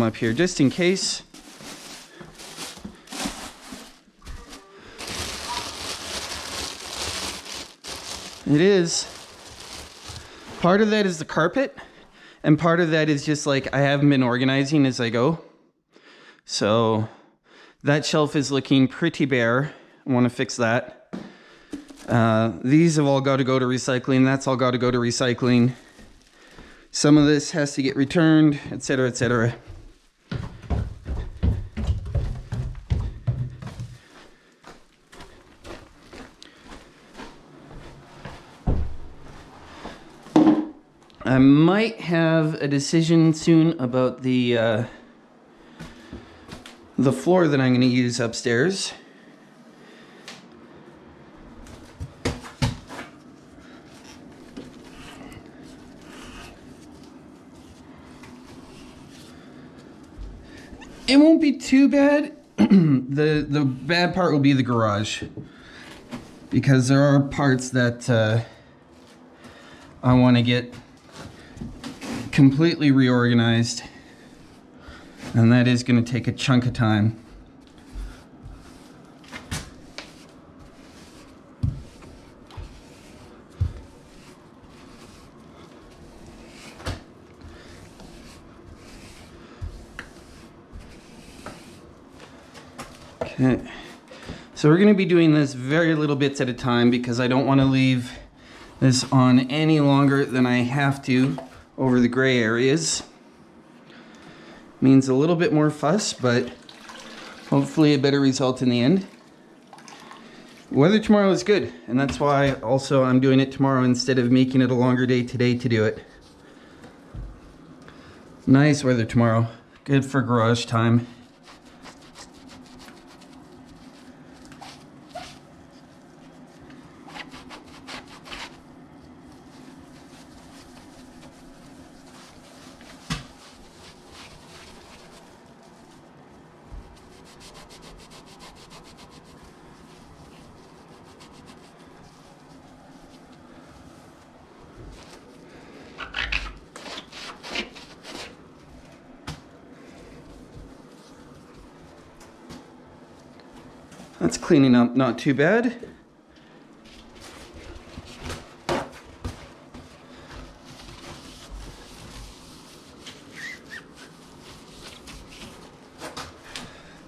up here just in case. It is. Part of that is the carpet, and part of that is just like I haven't been organizing as I go. So that shelf is looking pretty bare. I want to fix that. These have all got to go to recycling. That's all got to go to recycling. Some of this has to get returned, etc., etc. I might have a decision soon about the floor that I'm going to use upstairs. It won't be too bad. The bad part will be the garage, because there are parts that I want to get completely reorganized, and that is going to take a chunk of time. Okay, so we're going to be doing this very little bits at a time because I don't want to leave this on any longer than I have to over the gray areas. Means a little bit more fuss, but hopefully a better result in the end. Weather tomorrow is good, and that's why also I'm doing it tomorrow instead of making it a longer day today to do it. Nice weather tomorrow. Good for garage time. That's cleaning up not too bad.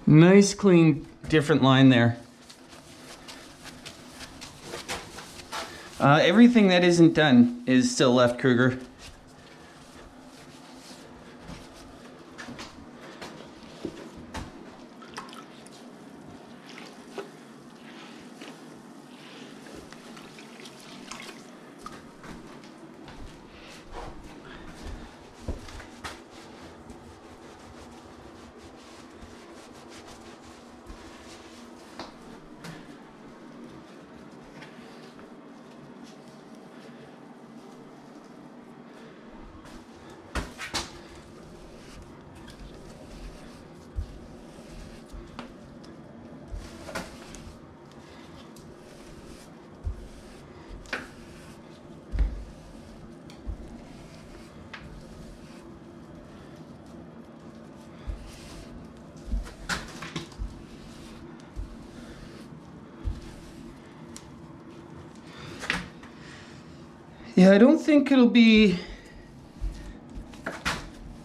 Nice clean different line there. Everything that isn't done is still left, Kruger. Yeah, I don't think it'll be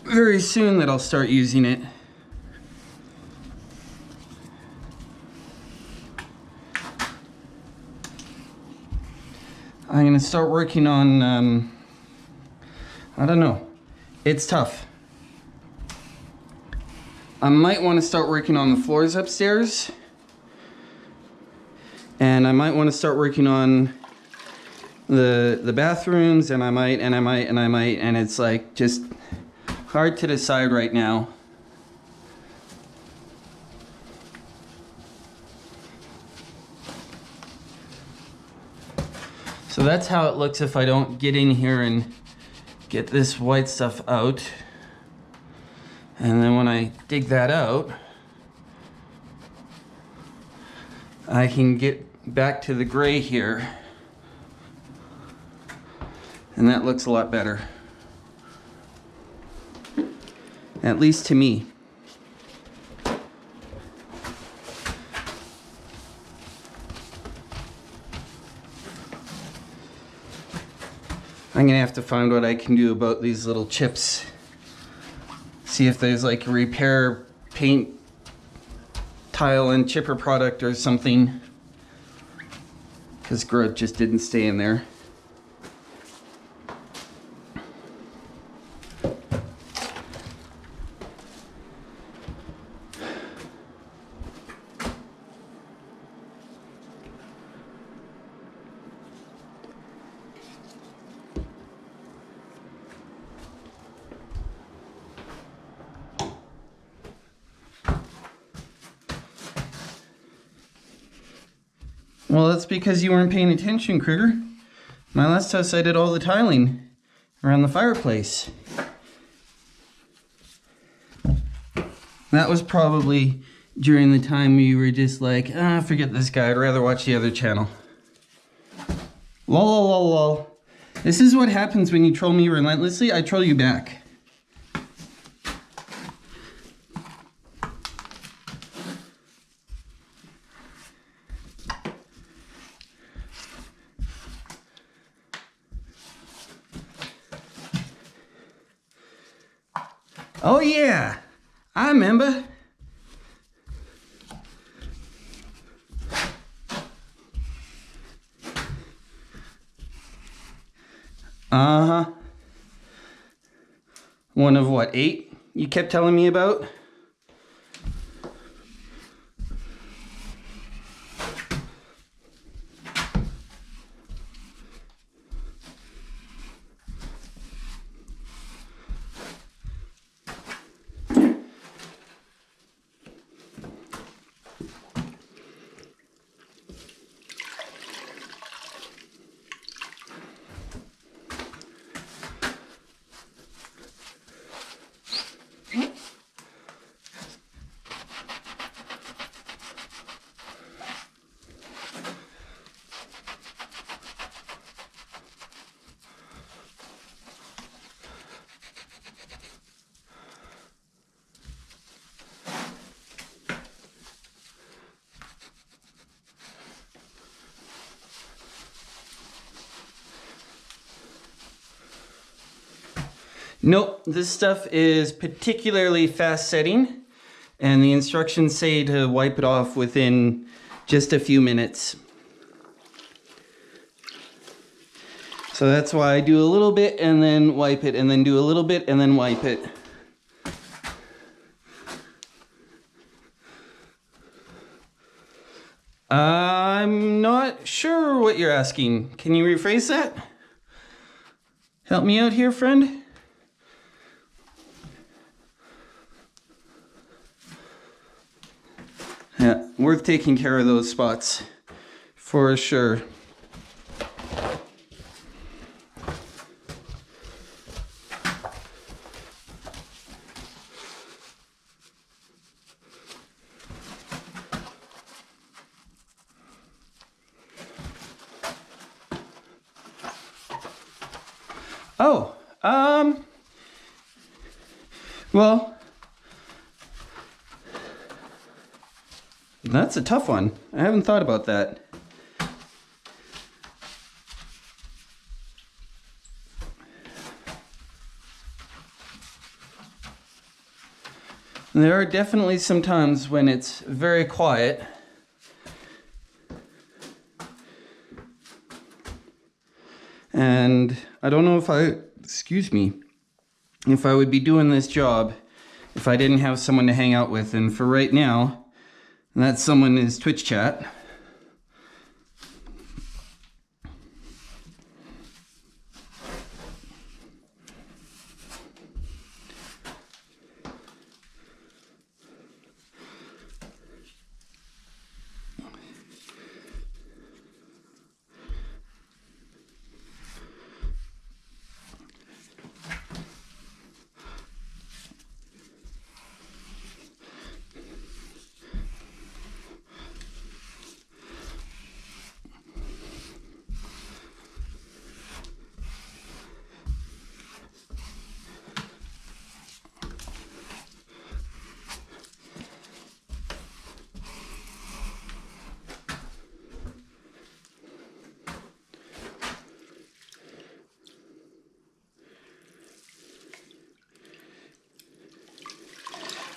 very soon that I'll start using it. I'm gonna start working on, I don't know, it's tough. I might want to start working on the floors upstairs, and I might want to start working on the bathrooms, and I might, and it's like just hard to decide right now. So that's how it looks if I don't get in here and get this white stuff out. And then when I dig that out, I can get back to the gray here. And that looks a lot better. At least to me. I'm gonna have to find what I can do about these little chips. See if there's like a repair paint tile and chipper product or something. Because grout just didn't stay in there. Well, that's because you weren't paying attention, Kruger. My last house, I did all the tiling around the fireplace. That was probably during the time you were just like, forget this guy, I'd rather watch the other channel. Lol, lol, lol, lol. This is what happens when you troll me relentlessly. I troll you back. Oh yeah, I remember. Uh-huh. One of what, 8 you kept telling me about? Nope, this stuff is particularly fast setting, and the instructions say to wipe it off within just a few minutes. So that's why I do a little bit and then wipe it, and then do a little bit and then wipe it. I'm not sure what you're asking. Can you rephrase that? Help me out here, friend. Yeah, worth taking care of those spots, for sure. Oh, well, that's a tough one. I haven't thought about that. There are definitely some times when it's very quiet. And I don't know if if I would be doing this job if I didn't have someone to hang out with. And for right now, that someone is Twitch chat.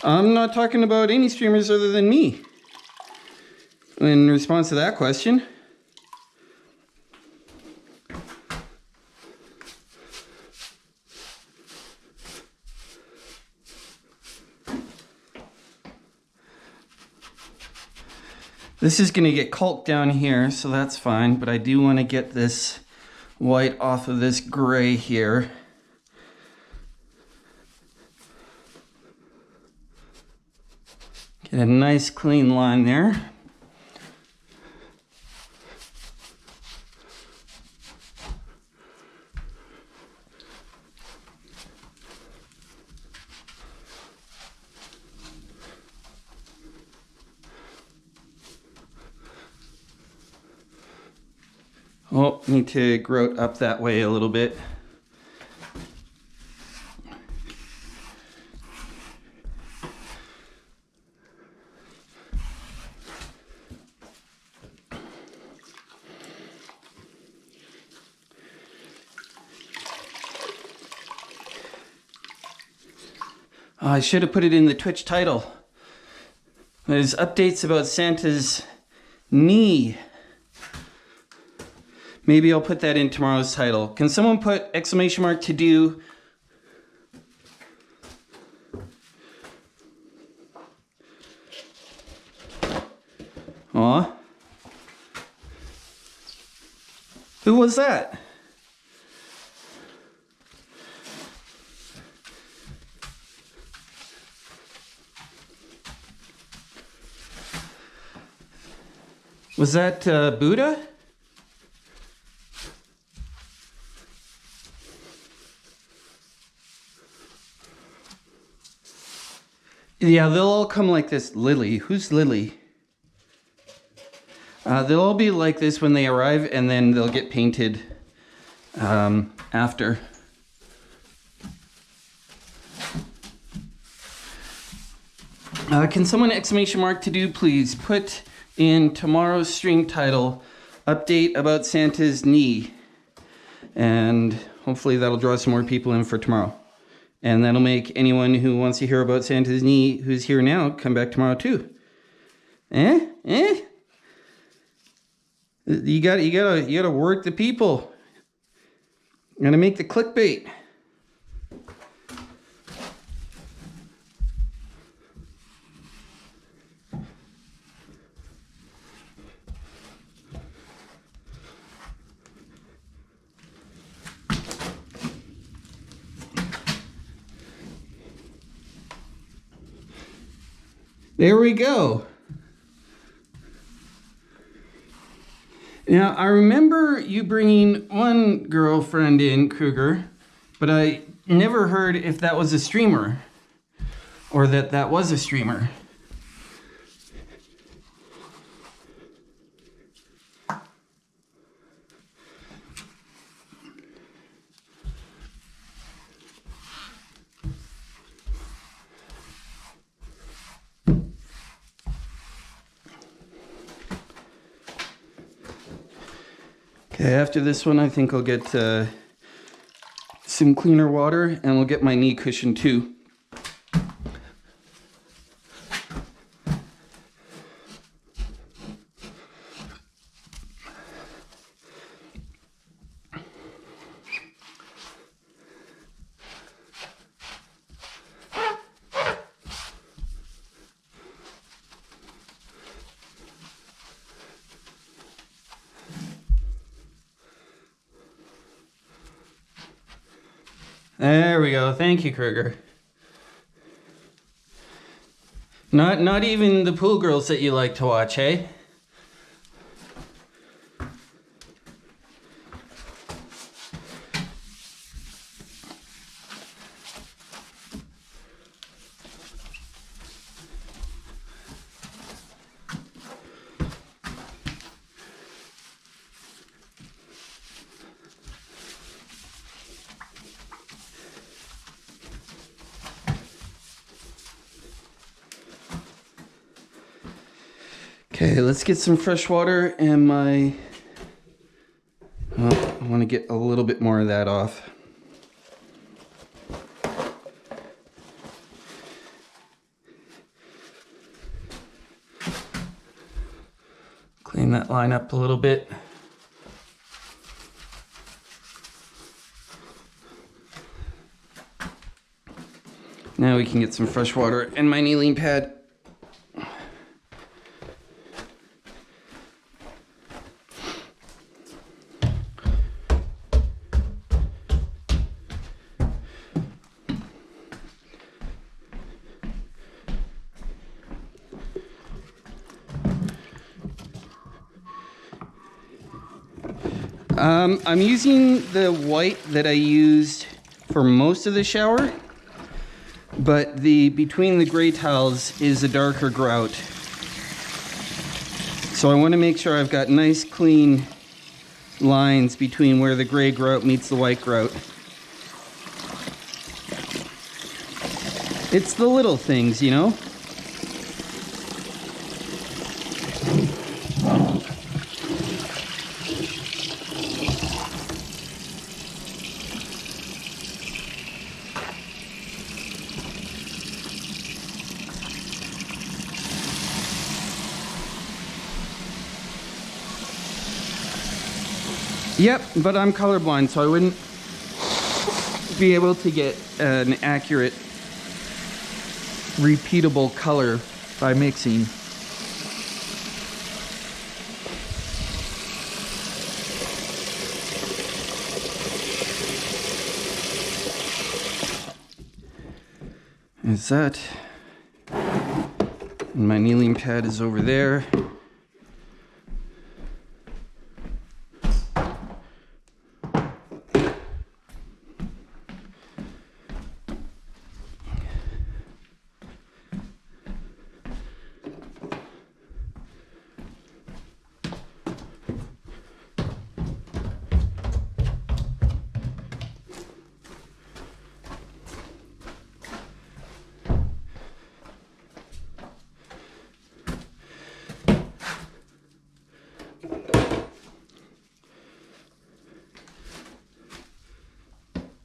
I'm not talking about any streamers other than me. In response to that question. This is going to get caulked down here, so that's fine, but I do want to get this white off of this gray here. Get a nice clean line there. Oh, need to grout up that way a little bit. Oh, I should have put it in the Twitch title. There's updates about Santa's knee. Maybe I'll put that in tomorrow's title. Can someone put exclamation mark to do? Aw. Who was that? Was that Buddha? Yeah, they'll all come like this. Lily. Who's Lily? They'll all be like this when they arrive, and then they'll get painted after. Can someone exclamation mark to do, please? Put in tomorrow's stream title, update about Santa's knee. And hopefully that'll draw some more people in for tomorrow. And that'll make anyone who wants to hear about Santa's knee who's here now come back tomorrow too. You gotta work the people. You gotta make the clickbait. There we go. Now, I remember you bringing one girlfriend in, Kruger, but I never heard if that was a streamer or that was a streamer. Okay, after this one, I think I'll get some cleaner water, and we'll get my knee cushion too. There we go. Thank you, Kruger. Not even the pool girls that you like to watch, hey? Okay, let's get some fresh water and I want to get a little bit more of that off. Clean that line up a little bit. Now we can get some fresh water in my kneeling pad. I'm using the white that I used for most of the shower, but between the gray tiles is a darker grout. So I want to make sure I've got nice clean lines between where the gray grout meets the white grout. It's the little things, you know? Yep, but I'm colorblind, so I wouldn't be able to get an accurate, repeatable color by mixing. Is that? And my kneeling pad is over there.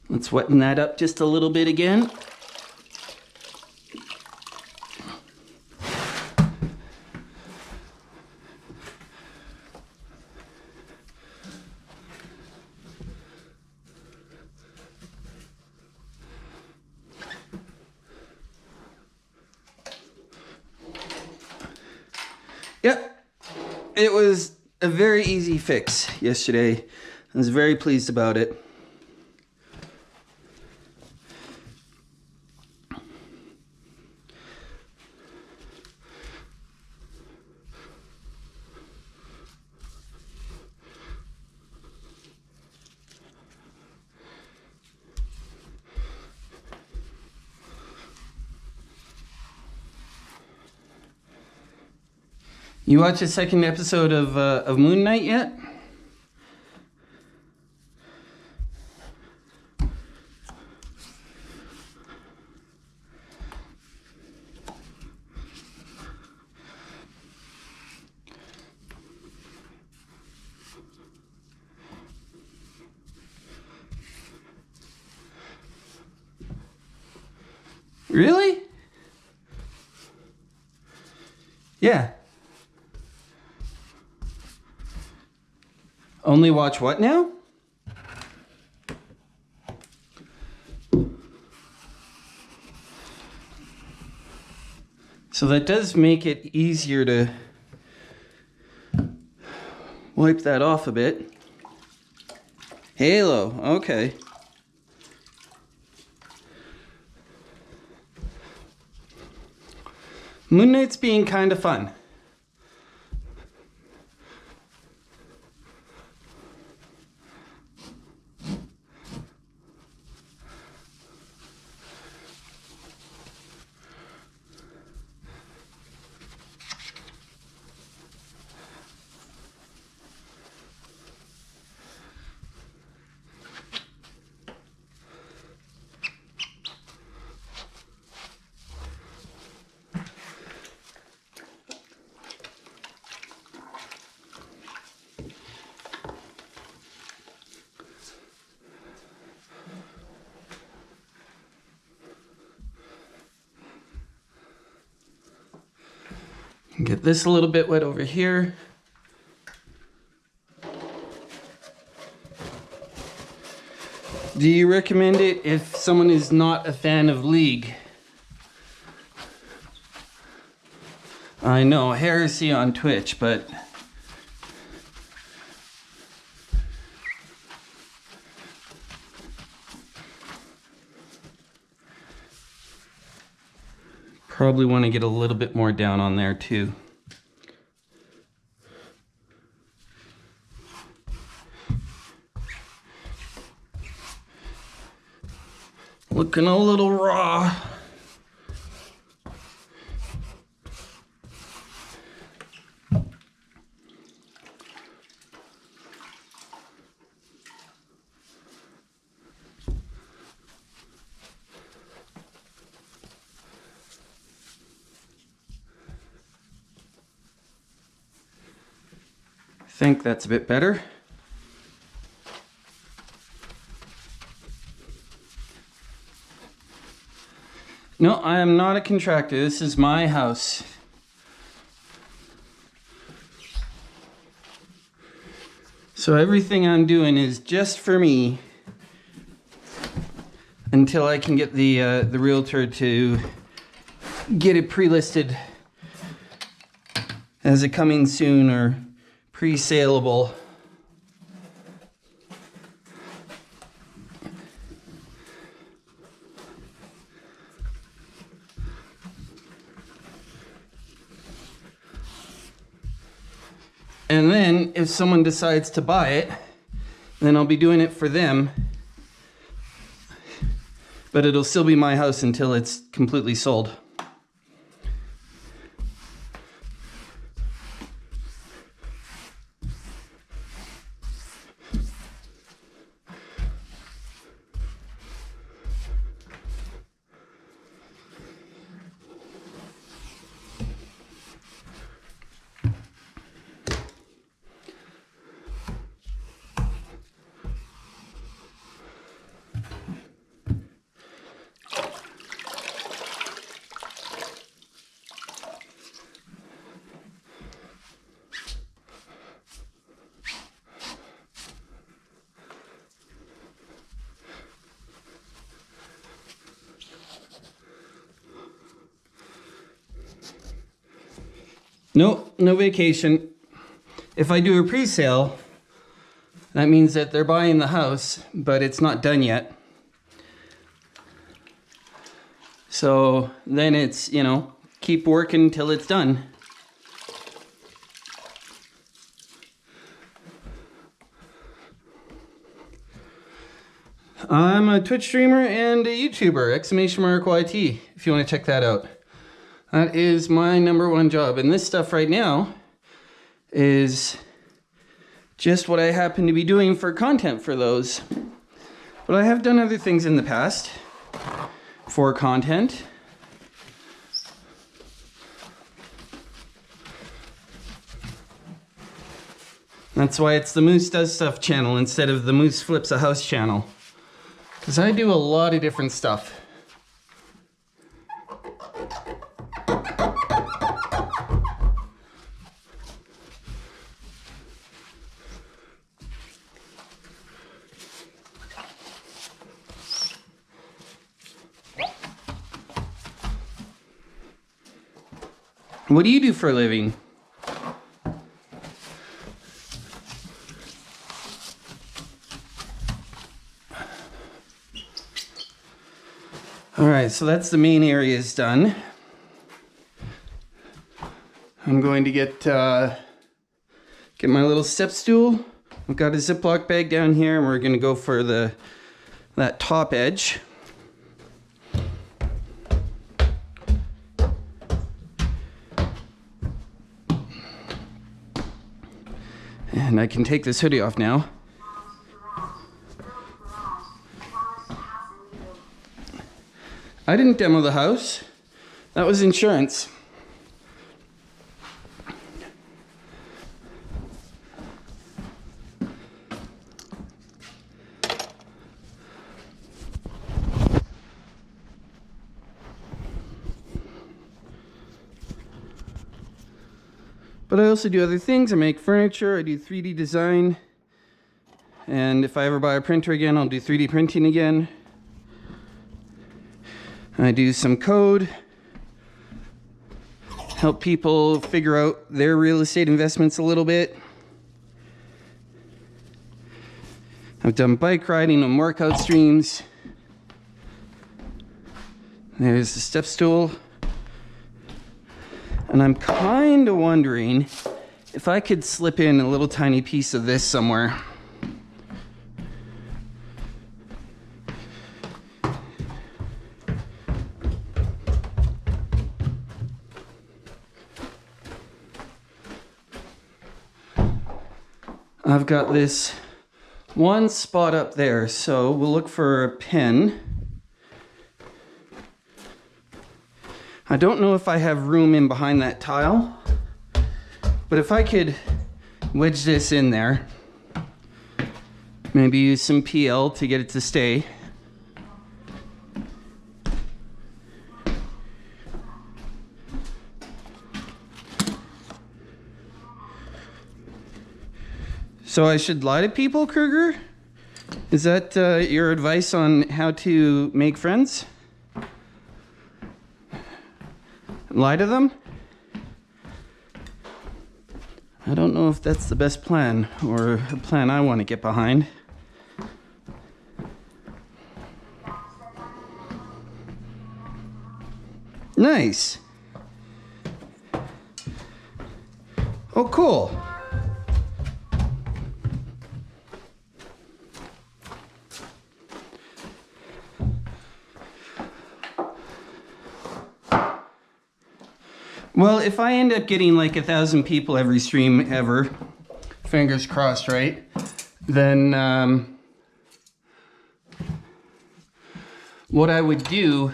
Let's weten that up just a little bit again. Yep, it was a very easy fix yesterday. I was very pleased about it. You watched the second episode of Moon Knight yet? Really? Yeah. Only watch what now? So that does make it easier to wipe that off a bit. Halo, okay. Moon Knight's being kind of fun. Get this a little bit wet over here. Do you recommend it if someone is not a fan of League? I know, heresy on Twitch, but probably want to get a little bit more down on there too. Looking a little raw. I think that's a bit better. No, I am not a contractor. This is my house. So everything I'm doing is just for me until I can get the realtor to get it pre-listed as a coming soon or pre-saleable. And then if someone decides to buy it, then I'll be doing it for them. But it'll still be my house until it's completely sold. No vacation. If I do a pre-sale, that means that they're buying the house, but it's not done yet. So then it's, you know, keep working till it's done. I'm a Twitch streamer and a YouTuber, !YT, if you want to check that out. That is my #1 job. And this stuff right now is just what I happen to be doing for content for those. But I have done other things in the past for content. That's why it's the Moose Does Stuff channel instead of the Moose Flips a House channel. Because I do a lot of different stuff. What do you do for a living? All right, so that's the main areas done. I'm going to get my little step stool. I've got a Ziploc bag down here, and we're going to go for that top edge. And I can take this hoodie off now. I didn't demo the house. That was insurance. But I also do other things. I make furniture, I do 3D design. And if I ever buy a printer again, I'll do 3D printing again. I do some code, help people figure out their real estate investments a little bit. I've done bike riding and workout streams. There's the step stool. And I'm kind of wondering if I could slip in a little tiny piece of this somewhere. I've got this one spot up there, so we'll look for a pin. I don't know if I have room in behind that tile, but if I could wedge this in there, maybe use some PL to get it to stay. So I should lie to people, Kruger? Is that your advice on how to make friends? Lie to them? I don't know if that's the best plan or a plan I want to get behind. Nice. Oh, cool. Well, if I end up getting like 1,000 people every stream ever, fingers crossed, right? Then what I would do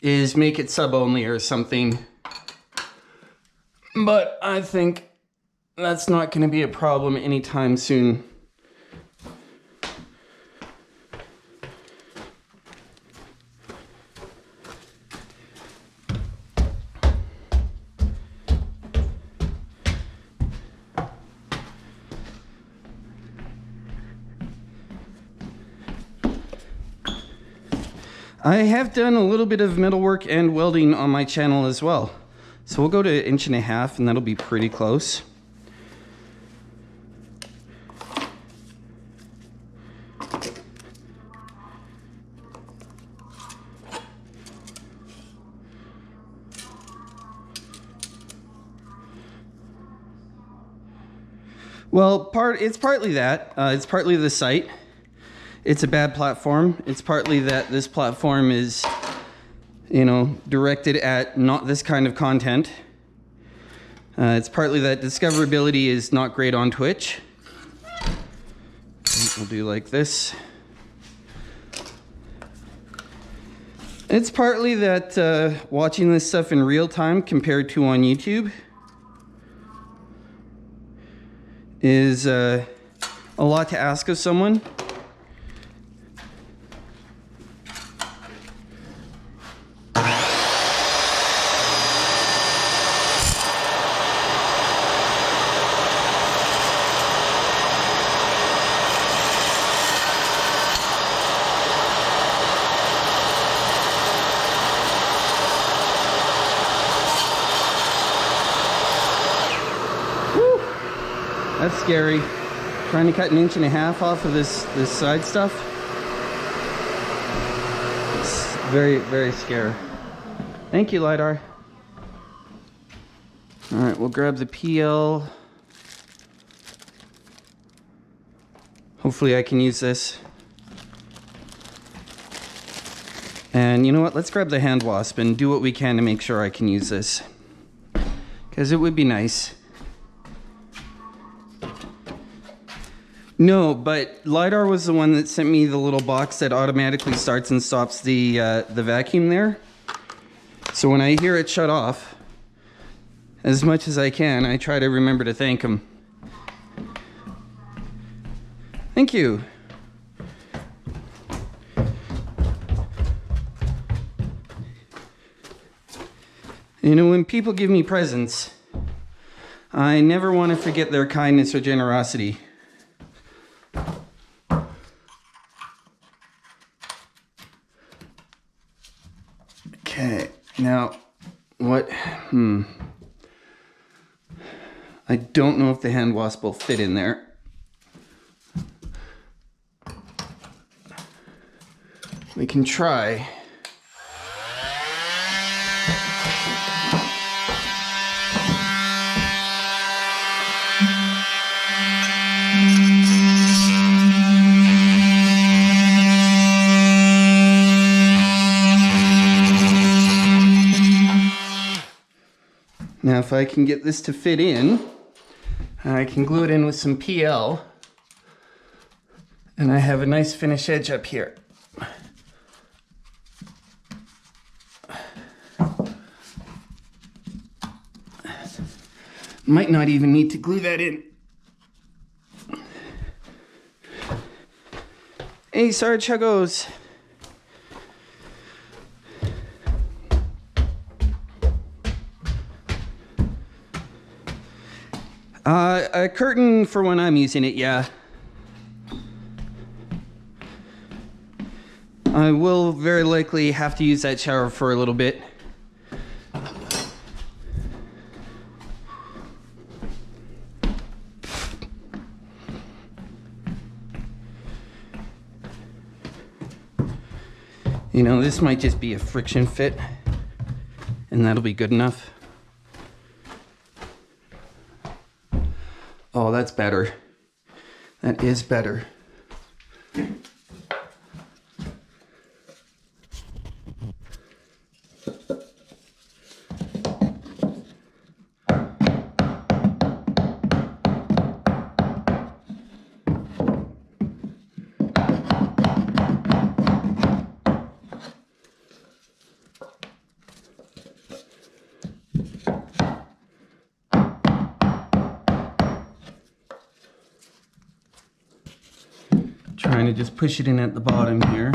is make it sub only or something. But I think that's not going to be a problem anytime soon. I have done a little bit of metalwork and welding on my channel as well. So we'll go to 1.5 inches and that'll be pretty close. Well, it's partly that. It's partly the site. It's a bad platform. It's partly that this platform is, you know, directed at not this kind of content. It's partly that discoverability is not great on Twitch. We'll do like this. It's partly that watching this stuff in real time compared to on YouTube is a lot to ask of someone. That's scary. Trying to cut 1.5 inches off of this side stuff. It's very, very scary. Thank you, LiDAR. All right, we'll grab the PL. Hopefully I can use this. And you know what? Let's grab the hand wasp and do what we can to make sure I can use this. Because it would be nice. No, but LiDAR was the one that sent me the little box that automatically starts and stops the vacuum there. So when I hear it shut off, as much as I can, I try to remember to thank him. Thank you. You know, when people give me presents, I never want to forget their kindness or generosity. I don't know if the hand wasp will fit in there. We can try. Now if I can get this to fit in, I can glue it in with some PL, and I have a nice finish edge up here. Might not even need to glue that in. Hey, Sarge, how goes? A curtain for when I'm using it, yeah. I will very likely have to use that shower for a little bit. You know, this might just be a friction fit, and that'll be good enough. Oh, that's better. That is better. Trying to just push it in at the bottom here.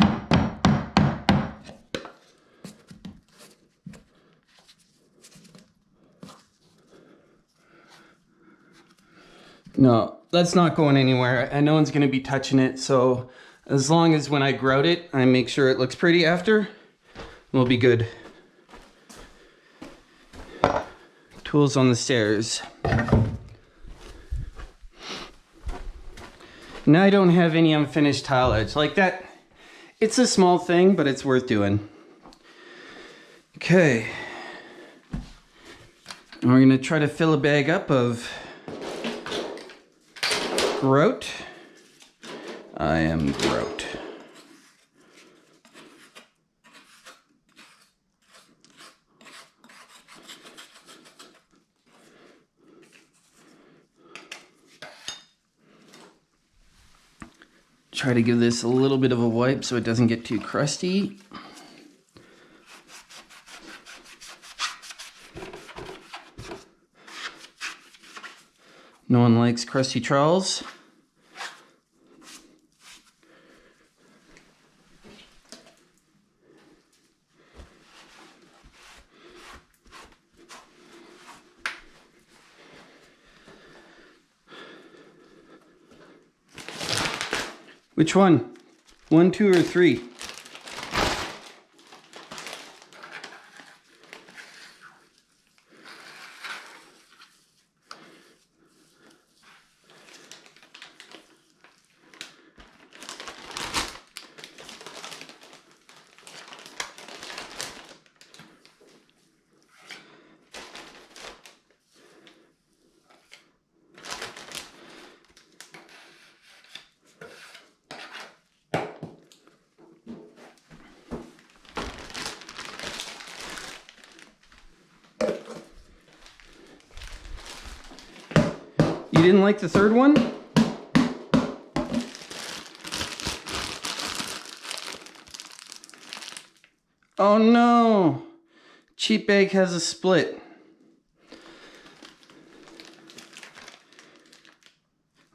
No, that's not going anywhere, and no one's going to be touching it, so as long as when I grout it, I make sure it looks pretty after, we'll be good. Tools on the stairs. Now I don't have any unfinished tile edge. Like that, it's a small thing, but it's worth doing. Okay. And we're gonna try to fill a bag up of grout. I am grout. Try to give this a little bit of a wipe so it doesn't get too crusty. No one likes crusty trowels. Which one? 1, 2, or 3? You didn't like the third one? Oh no! Cheap bag has a split.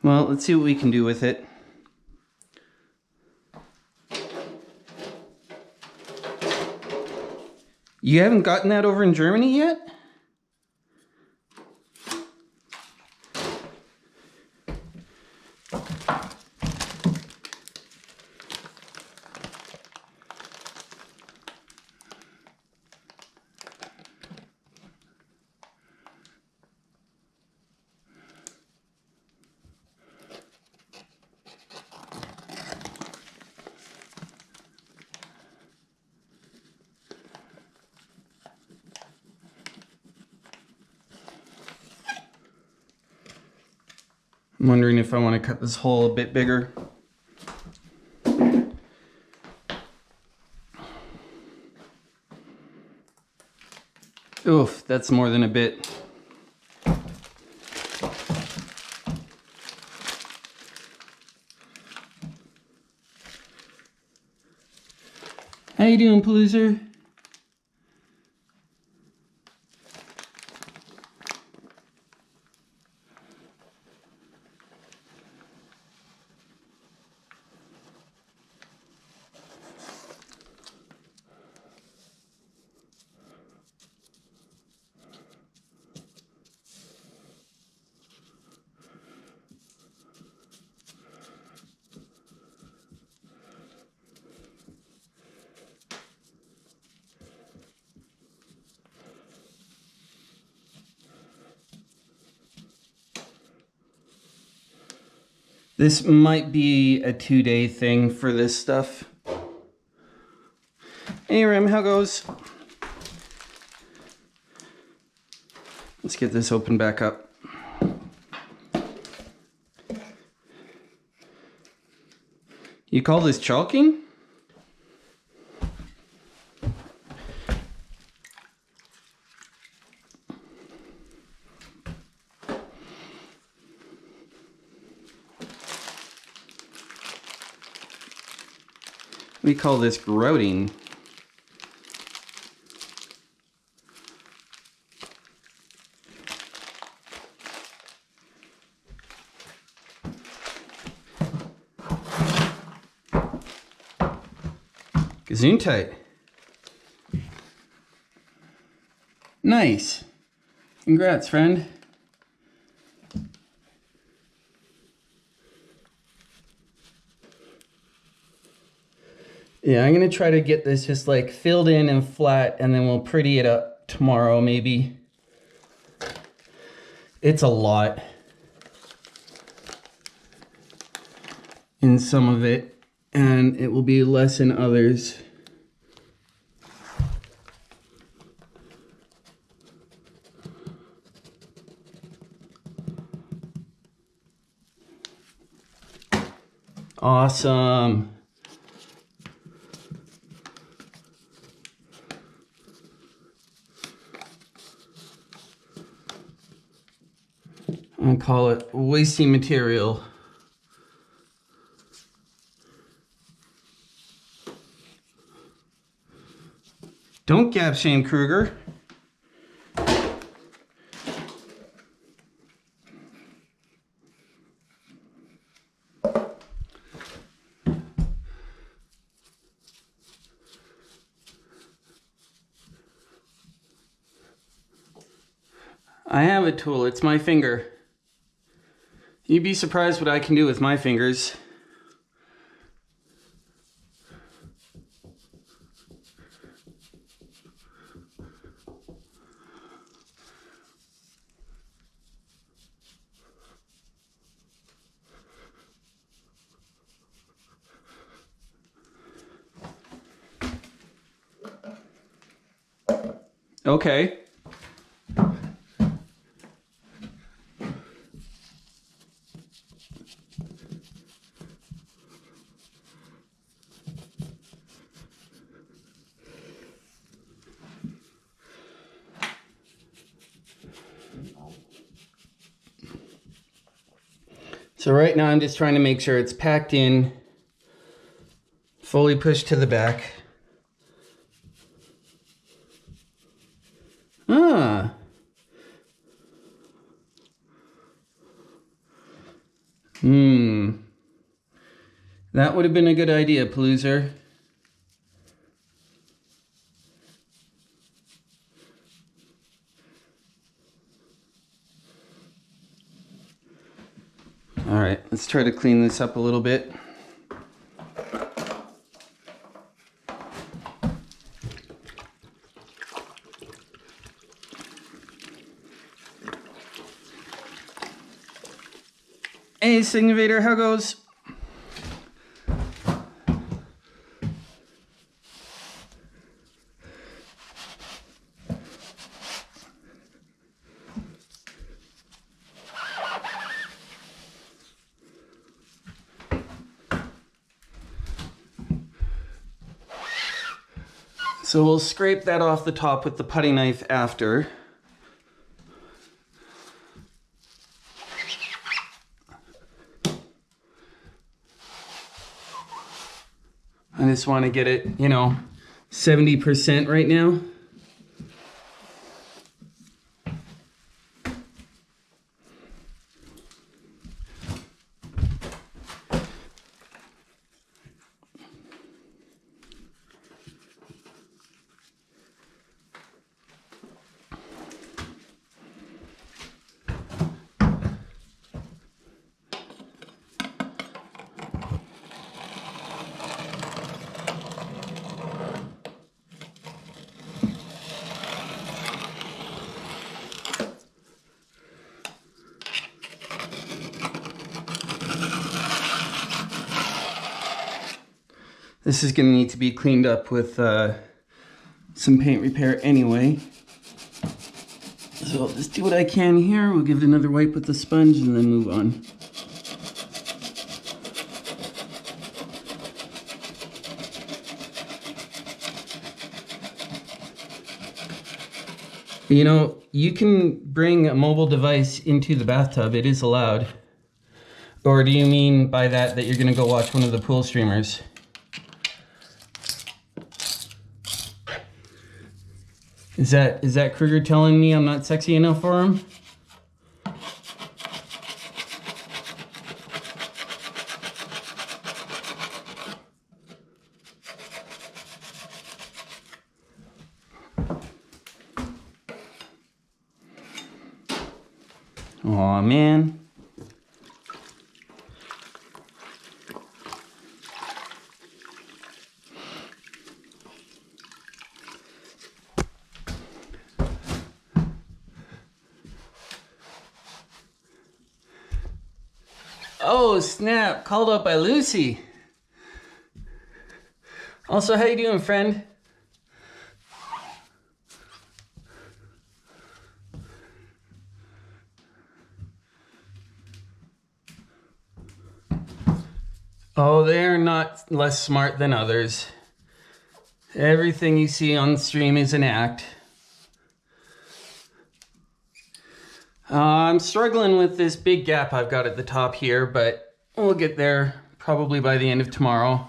Well, let's see what we can do with it. You haven't gotten that over in Germany yet? I'm wondering if I want to cut this hole a bit bigger. Oof, that's more than a bit. How you doing, Paloozer? This might be a 2-day thing for this stuff. Hey Rim, how goes? Let's get this open back up. You call this chalking? We call this grouting. Gesundheit. Nice. Congrats, friend. Yeah, I'm gonna try to get this just like filled in and flat, and then we'll pretty it up tomorrow maybe. It's a lot in some of it, and it will be less in others. Awesome. I call it wasting material. Don't gap shame, Kruger. I have a tool, it's my finger. You'd be surprised what I can do with my fingers. Okay. So right now I'm just trying to make sure it's packed in, fully pushed to the back. Ah. That would have been a good idea, Paloozer. All right, let's try to clean this up a little bit. Hey, Signivator, how goes? So we'll scrape that off the top with the putty knife after. I just want to get it, 70% right now. This is going to need to be cleaned up with some paint repair anyway. So I'll just do what I can here. We'll give it another wipe with the sponge and then move on. You can bring a mobile device into the bathtub. It is allowed. Or do you mean by that you're going to go watch one of the pool streamers? Is that Kruger telling me I'm not sexy enough for him? Aw, man. Oh, snap. Called up by Lucy. Also, how you doing, friend? Oh, they're not less smart than others. Everything you see on stream is an act. I'm struggling with this big gap I've got at the top here, but we'll get there probably by the end of tomorrow.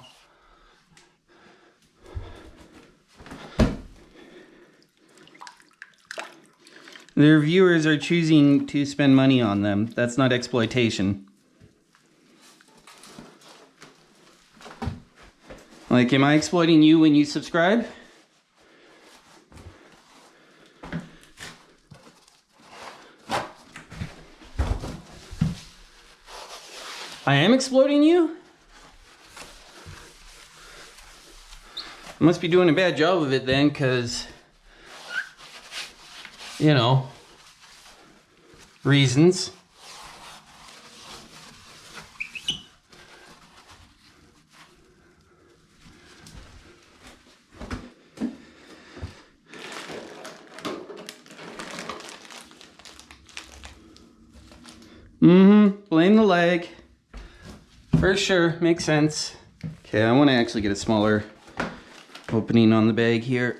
The reviewers are choosing to spend money on them. That's not exploitation. Like, am I exploiting you when you subscribe? I am exploiting you? I must be doing a bad job of it then, because, reasons. Blame the leg. For sure, makes sense. Okay, I want to actually get a smaller opening on the bag here.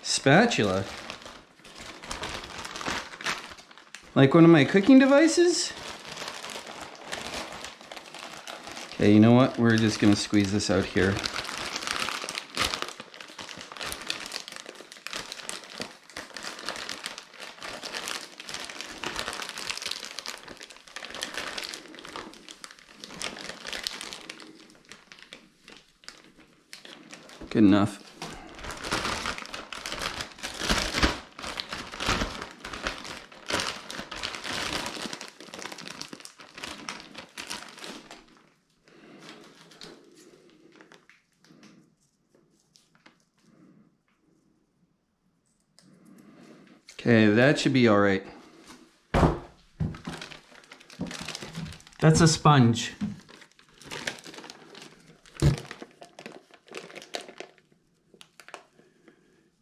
Spatula? Like one of my cooking devices? Okay, you know what? We're just gonna squeeze this out here. Good enough. Okay, that should be all right. That's a sponge.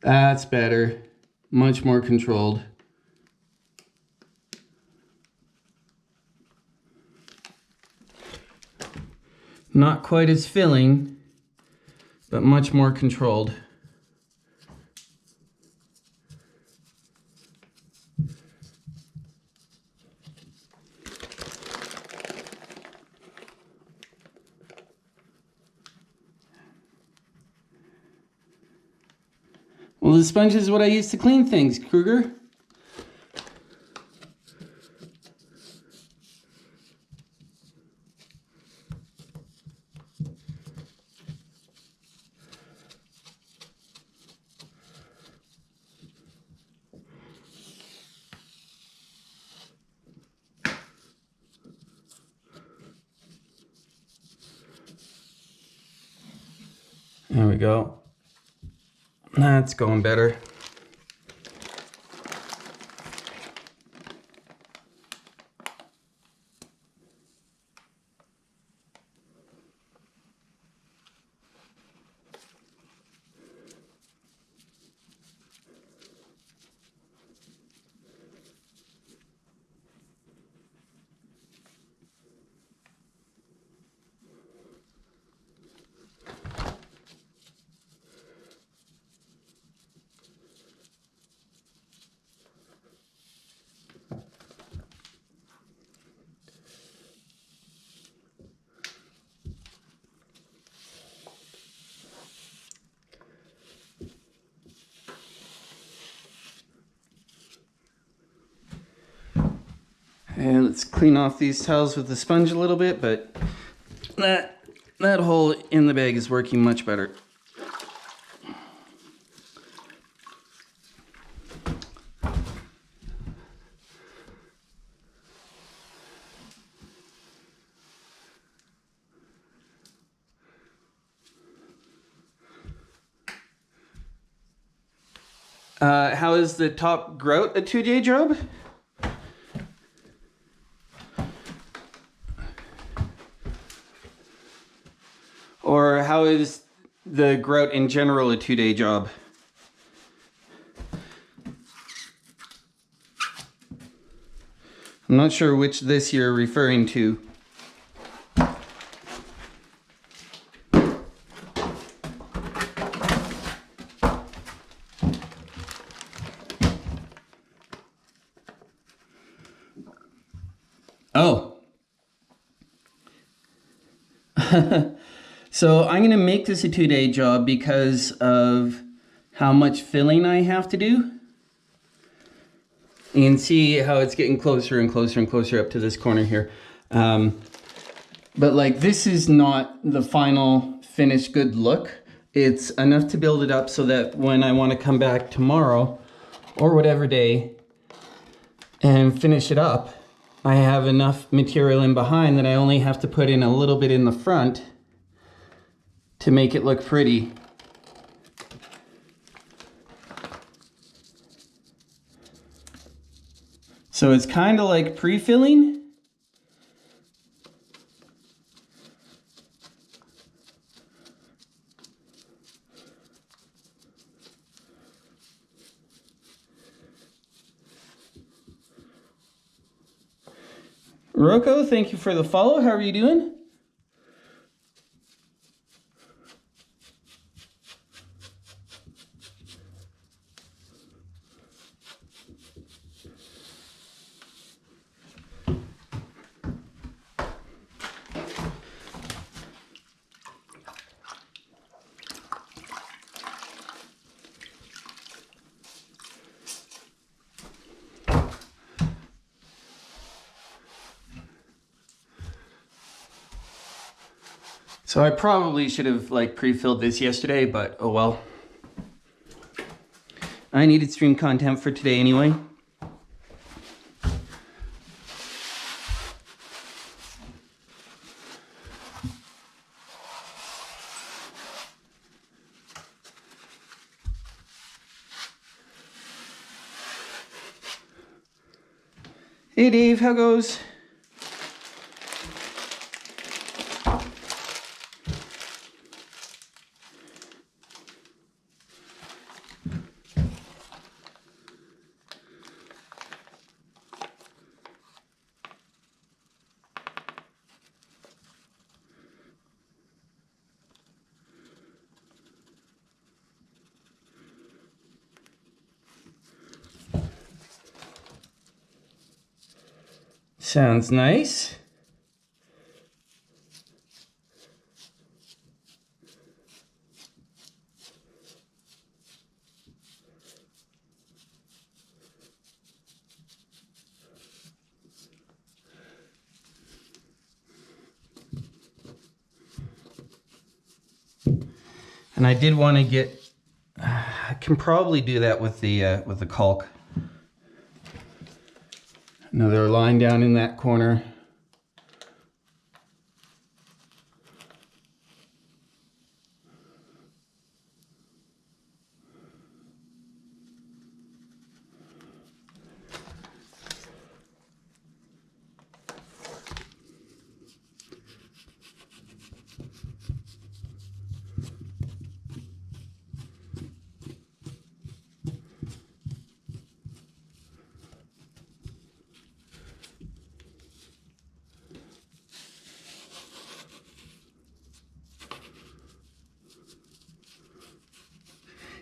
That's better. Much more controlled. Not quite as filling, but much more controlled. Well, the sponge is what I use to clean things, Kruger. There we go. That's going better. And let's clean off these towels with the sponge a little bit, but that hole in the bag is working much better. How is the top grout a 2-day job? Or how is the grout in general a 2-day job? I'm not sure which this you're referring to. Oh. So I'm going to make this a 2-day job because of how much filling I have to do. You can see how it's getting closer and closer and closer up to this corner here. But like, this is not the final finished good look. It's enough to build it up so that when I want to come back tomorrow or whatever day and finish it up, I have enough material in behind that I only have to put in a little bit in the front to make it look pretty. So it's kind of like pre-filling. Rocco, thank you for the follow. How are you doing? So I probably should have like pre-filled this yesterday, but oh well. I needed stream content for today anyway. Hey Dave, how goes? Sounds nice. And I did want to get, I can probably do that with the caulk. Another line down in that corner.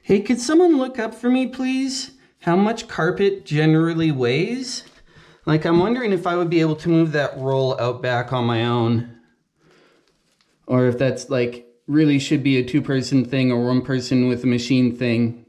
Hey, could someone look up for me, please, how much carpet generally weighs? Like, I'm wondering if I would be able to move that roll out back on my own. Or if that's like, really should be a two-person thing or one person with a machine thing.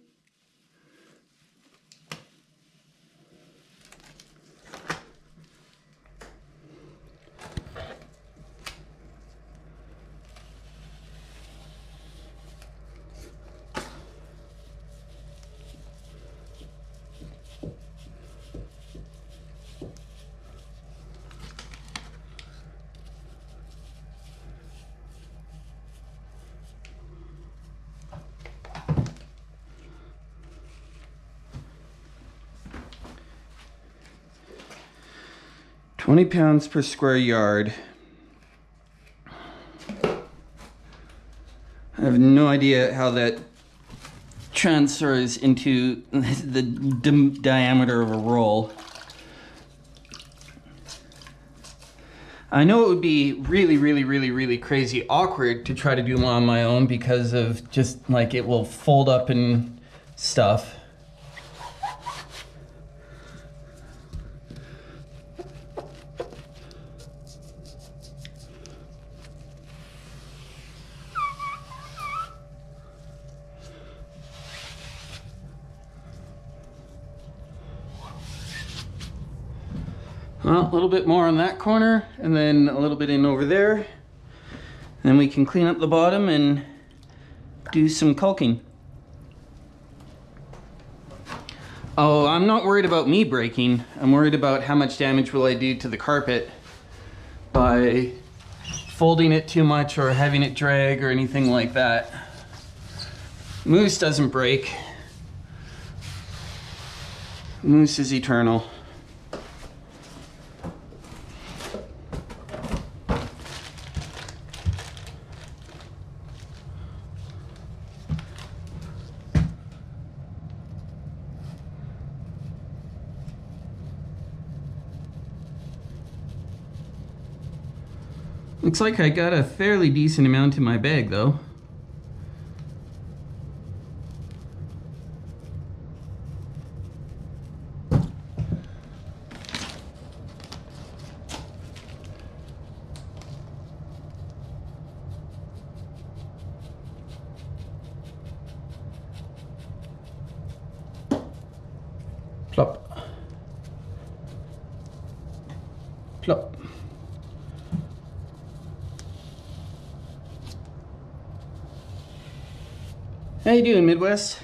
£20 per square yard. I have no idea how that transfers into the diameter of a roll. I know it would be really crazy awkward to try to do them on my own because of just like it will fold up and stuff. Well, a little bit more on that corner and then a little bit in over there. Then we can clean up the bottom and do some caulking. Oh, I'm not worried about me breaking. I'm worried about how much damage will I do to the carpet by folding it too much or having it drag or anything like that. Mousse doesn't break. Mousse is eternal. Looks like I got a fairly decent amount in my bag though. Plop. Plop. How you doing, Midwest?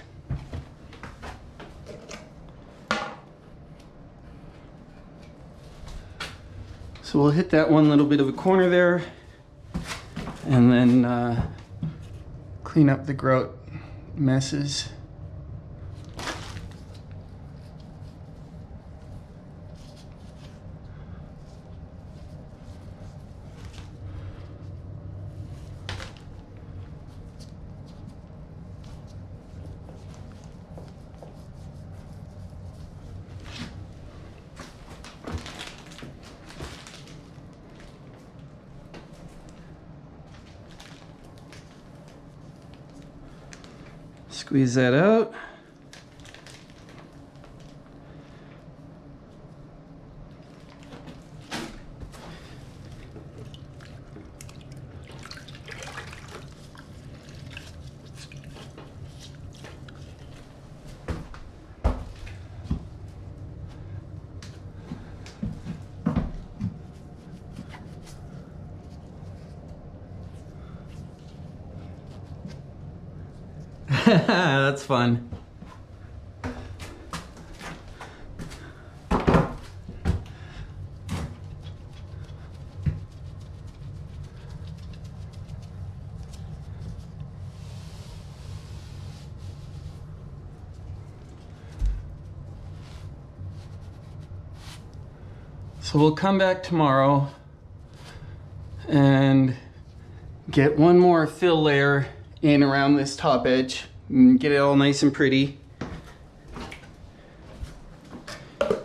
So we'll hit that one little bit of a corner there and then clean up the grout messes. Squeeze that out. That's fun. So we'll come back tomorrow and get one more fill layer in around this top edge and get it all nice and pretty. And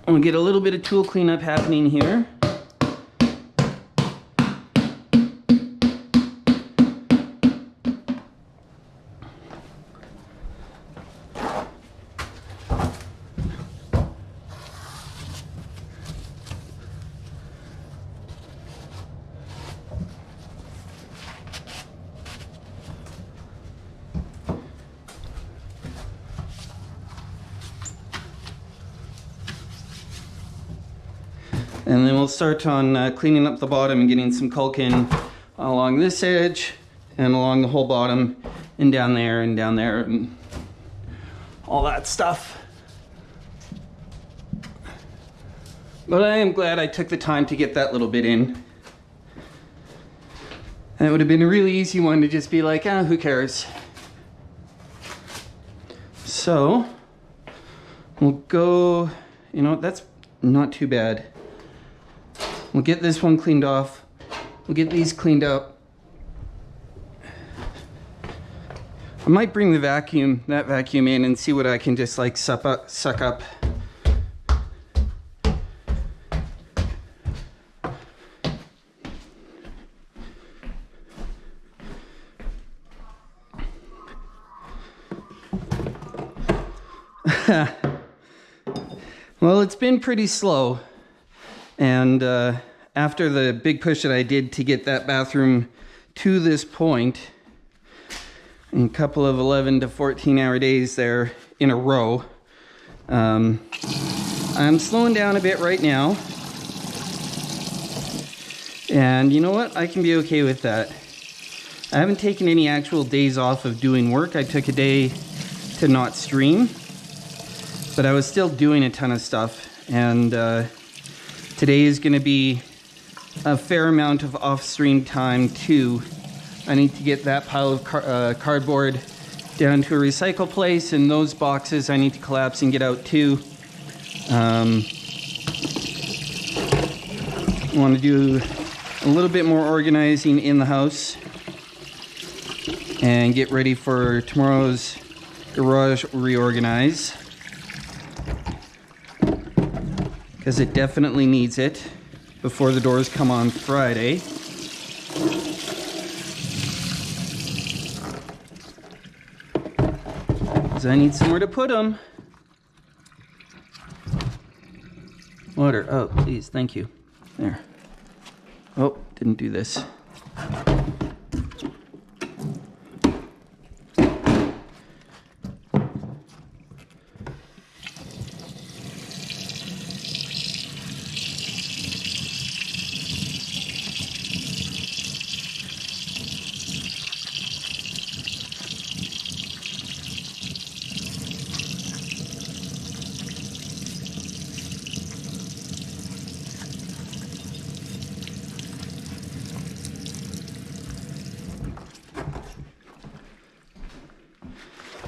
we'll get a little bit of tool cleanup happening here. And then we'll start on cleaning up the bottom and getting some caulk in along this edge and along the whole bottom and down there and all that stuff. But I am glad I took the time to get that little bit in. And it would have been a really easy one to just be like, ah, who cares? So we'll go, you know, that's not too bad. We'll get this one cleaned off. We'll get these cleaned up. I might bring that vacuum in and see what I can just like suck up. Well, it's been pretty slow. And after the big push that I did to get that bathroom to this point, in a couple of 11 to 14 hour days there in a row, I'm slowing down a bit right now. And you know what? I can be okay with that. I haven't taken any actual days off of doing work. I took a day to not stream, but I was still doing a ton of stuff. And today is going to be a fair amount of off-stream time too. I need to get that pile of cardboard down to a recycle place, and those boxes I need to collapse and get out too. I want to do a little bit more organizing in the house and get ready for tomorrow's garage reorganize, because it definitely needs it before the doors come on Friday. Because I need somewhere to put them. Water, oh please, thank you. There. Oh, didn't do this.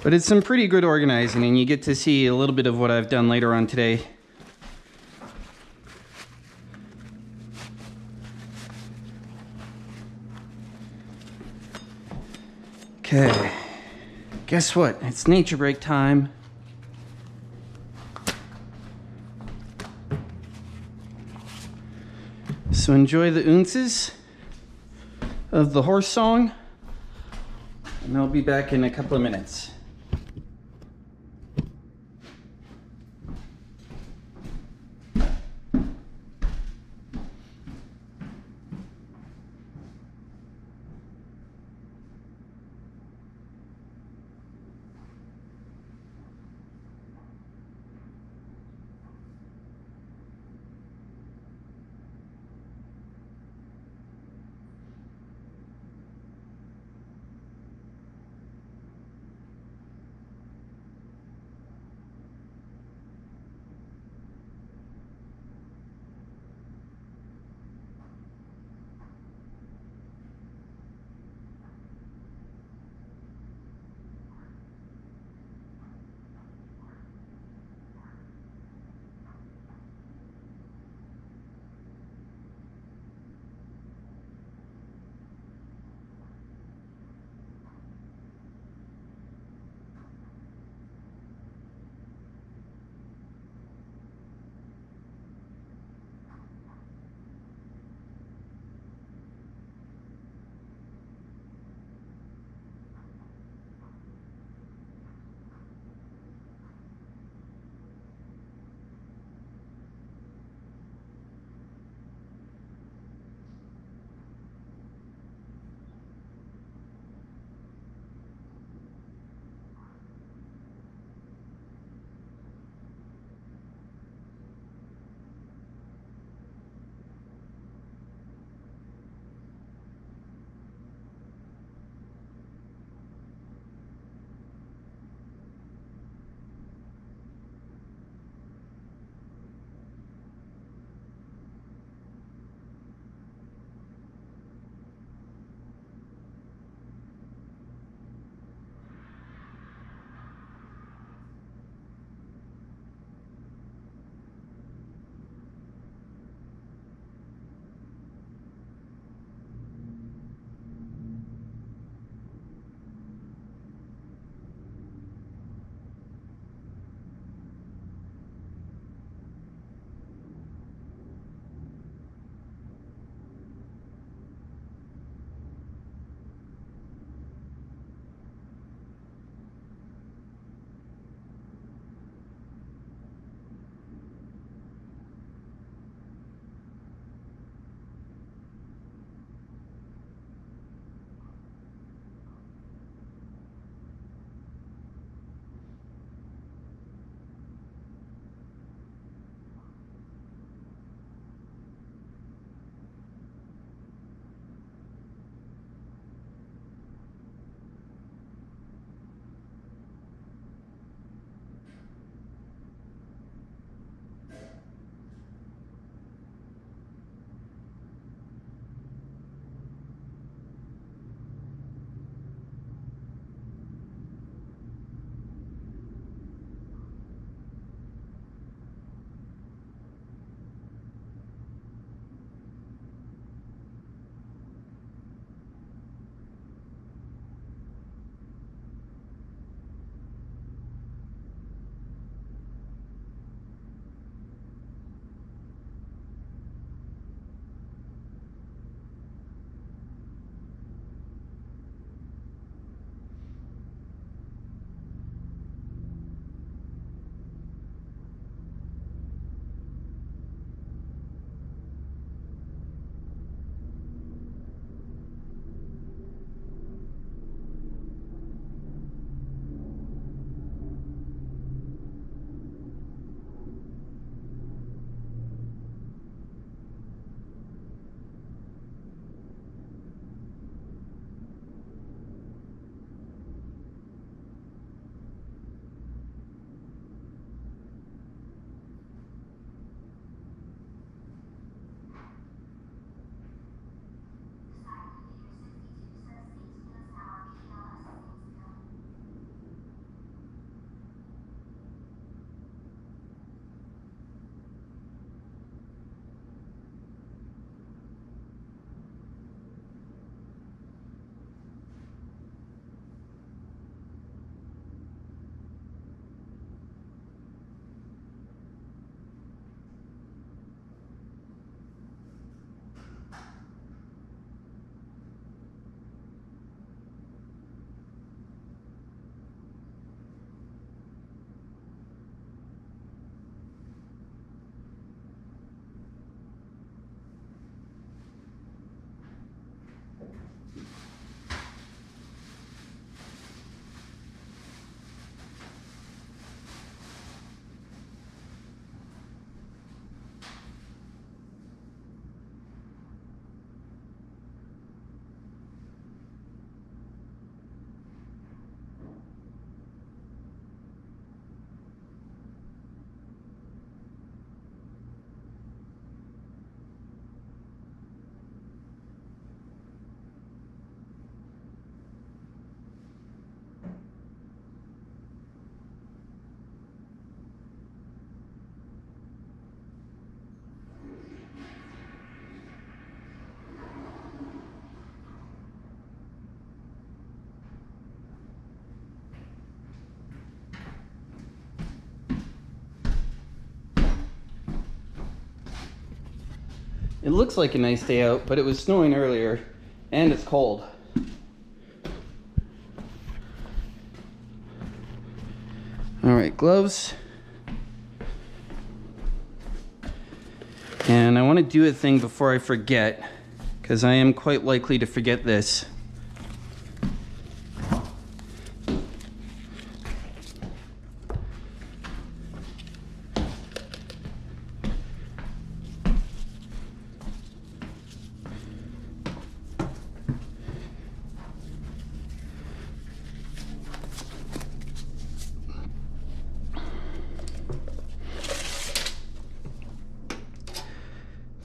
But it's some pretty good organizing, and you get to see a little bit of what I've done later on today. Okay, guess what? It's nature break time. So enjoy the ounces of the horse song, and I'll be back in a couple of minutes. It looks like a nice day out, but it was snowing earlier and it's cold. All right, gloves. And I want to do a thing before I forget, because I am quite likely to forget this.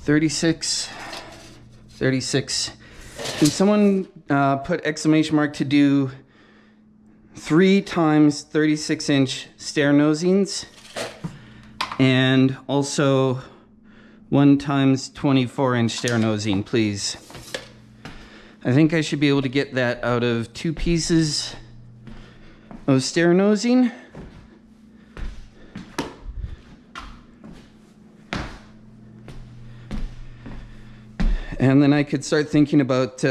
$36. Can someone put exclamation mark to do 3 times 36-inch stair nosings and also 1 times 24-inch stair nosing, please? I think I should be able to get that out of 2 pieces of stair nosing. And then I could start thinking about